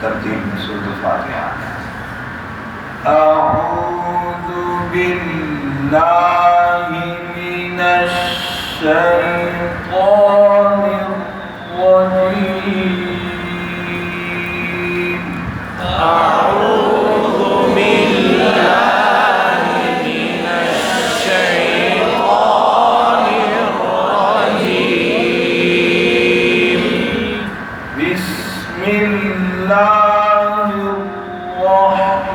ترتیل میں سورۃ الفاتحہ. اعوذ باللہ من الشیطان الرجیم. اعوذ باللہ من الشیطان الرجیم. بسم اللہ الرحمن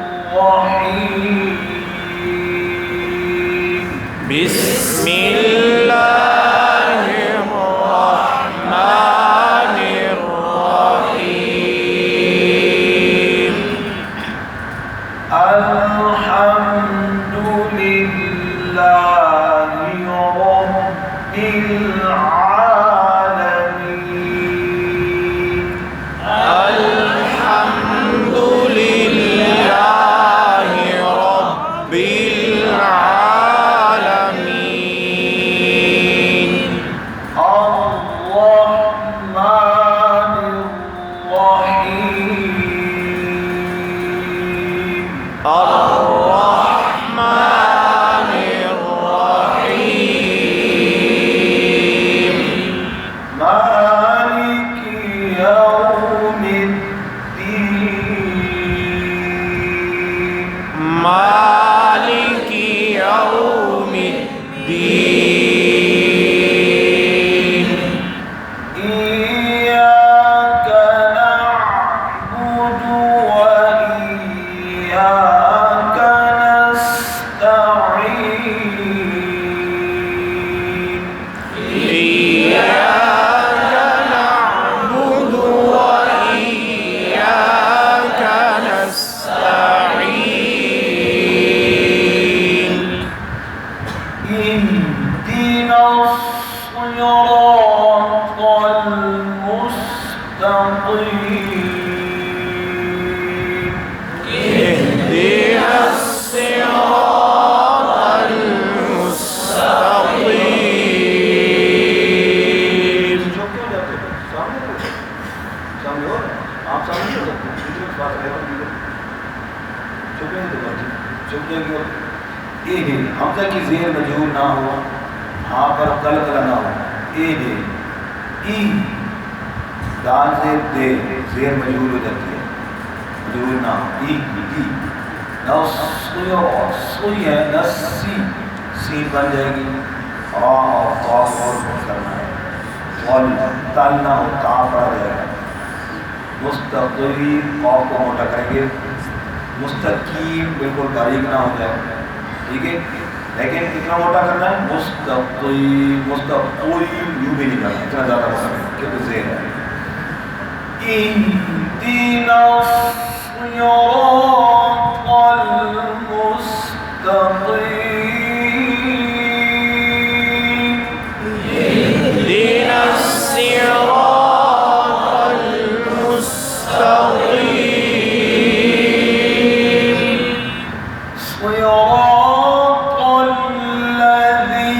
الرحیم. بسم اللہ الرحمن الرحیم. الحمد للہ رب العالمین. الحمد للہ رب العالمین. الرحمن الرحیم. الرحمن الرحیم. مالک یوم الدین. مالک یوم الدین. ایاک نعبد و ایاک نستعین. إياك نعبد وإياك نستعين. اهدنا الصراط المستقيم. اهدنا الصراط المستقيم. حمزہ کی زیر مجرور نہ ہو، ہاں پر قلقلہ نہ ہو. اے دے ای دال سے دے زیر مجرور ہو جاتی ہے، مجرور نہ ہو. ای ای نصی سوئی ہے، نسی سین بن جائے گی. را اور طا اور کرنا ہے. قل تل نہ ہو، تا پڑا جائے گا. مستقیم قاف کو موٹا کریں گے. مستقیم بالکل باریک نہ ہو جائے، ٹھیک ہے. لیکن کتنا موٹا کرنا ہے؟ مستقیم. مستقیم یوں بھی نہیں کرنا، اتنا زیادہ موٹا کرنا کیونکہ زیر ہے. اہدنا الصراط المستقیم. اهدنا الصراط المستقيم. صراط الذين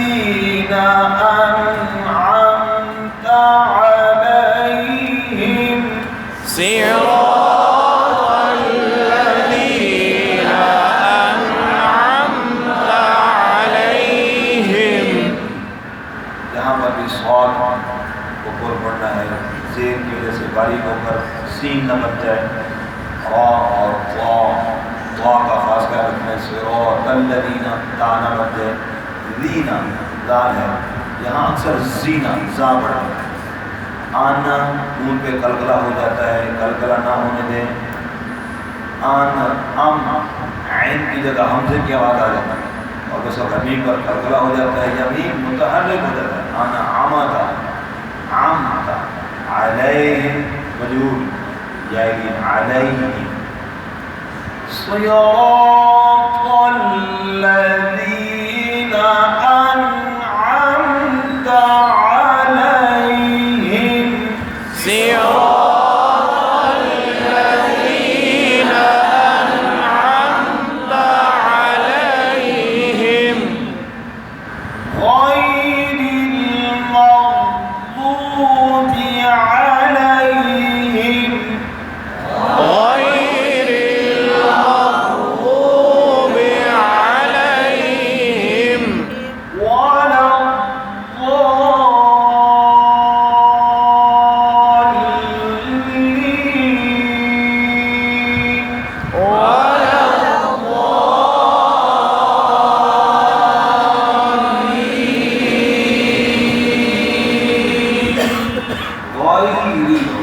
أنعمت عليهم. صراط الذين أنعمت عليهم. یہاں پر بھی صاد کو پر پڑھنا ہے، زیر کی وجہ سے باریک ہو کر سین نہ بن جائے. را اور طا، طا کا خاص خیال رکھنا ہے. صراط الذین، تا نہ بن جائے. لینا دال ہے، یہاں اکثر زینا زا پڑھنا ہے. آنا نون پہ قلقلہ ہو جاتا ہے، قلقلہ نہ ہونے دیں. آنا ام عین کی جگہ حمزے کی آواز آ جاتا ہے، اور بس میم پر قلقلہ ہو جاتا ہے یا میم متحرک ہو جاتا ہے. آنا عمتا عمتا. علیہم مجرور جائے گی علیہم. صراط الذین انعمت علیہم. صراط الذين أنعمت عليهم غير المغضوب عليهم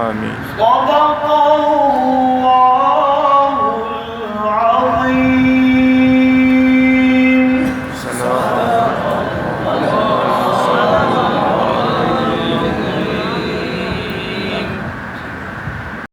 آمين.